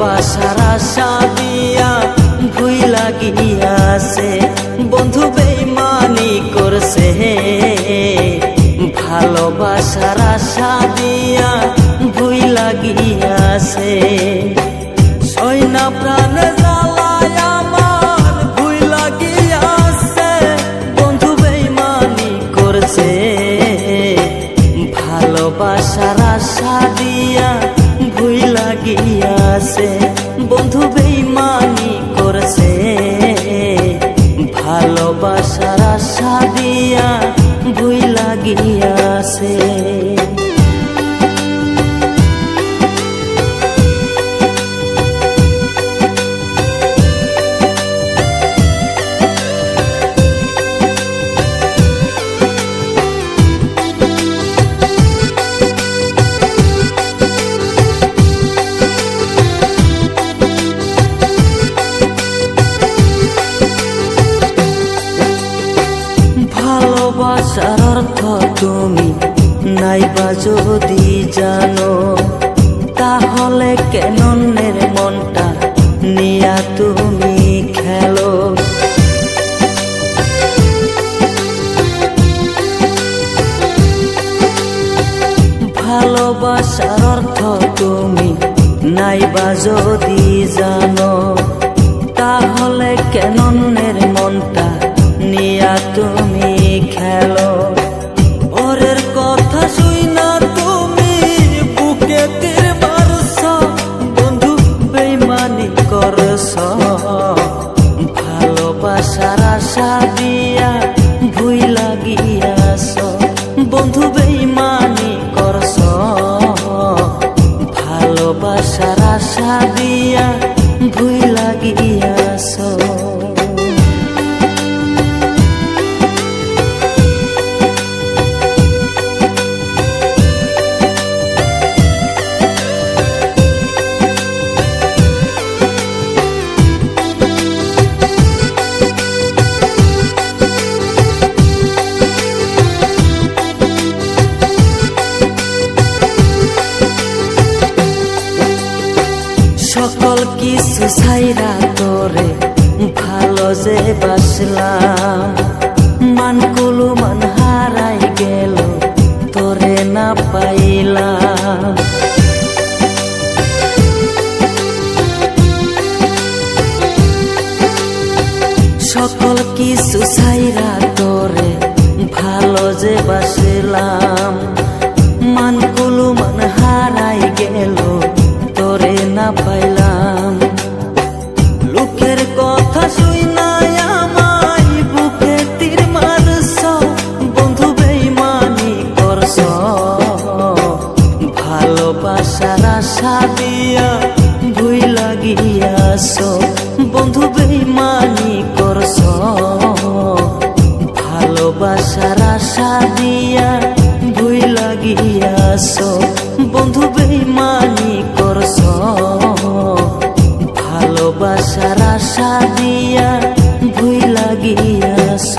ভালোবাসার আশা দিয়া ভুইলা গিয়াছে বন্ধু বেইমানি করছে ভালোবাসার আশা দিয়া ভুইলা গিয়াছে সইনা প্রাণে জ্বালায় আমার ভুইলা গিয়াছে বন্ধু বেইমানি করছে ভালোবাসার আশা দিয়া ভুইলা গিয়াছে বন্ধু বেইমানি করছে ভালোবাসার আশা দিয়া ভুইলা গিয়াছে ভালোবাসার অর্থ তুমি নাইবা যদি জানো তাহলে কেন অন্যের মনটা নিয়া তুমি খেলো ভালোবাসার অর্থ তুমি নাইবা যদি জানো তাহলে কেন অন্যের মনটা নিয়া তুমি খেলো ওরের কথা শুইনা তুমি বুকে তীর মারছ বন্ধু বেইমানি করছ ভালোবাসার আশা দিয়া ভুইলা গিয়াছ বন্ধু বেইমানি করছ ভালোবাসার আশা দিয়া ভুইলা গিয়াছ সকল কিছু ছাইরা তোরে ভালো যে বাসলাম মানকুলু মান হারাই গেল তোরে না পাইলাম সকল কিছু ছাইরা তোরে ভালো যে বাসলাম মানকুলু মান হারাই গেল তোরে না পাইলাম লোকের কথা শুইনা আমায় বুকে তীর মারছ বন্ধু বেইমানি করছ ভালোবাসার আশা দিয়া ভুইলা গিয়াছ বন্ধু বেইমানি করছ ভালোবাসার আশা দিয়া ভুইলা গিয়াছ বন্ধু বেইমানি করছ ভালোবাসার আশা দিয়া ভুইলা গিয়াছ।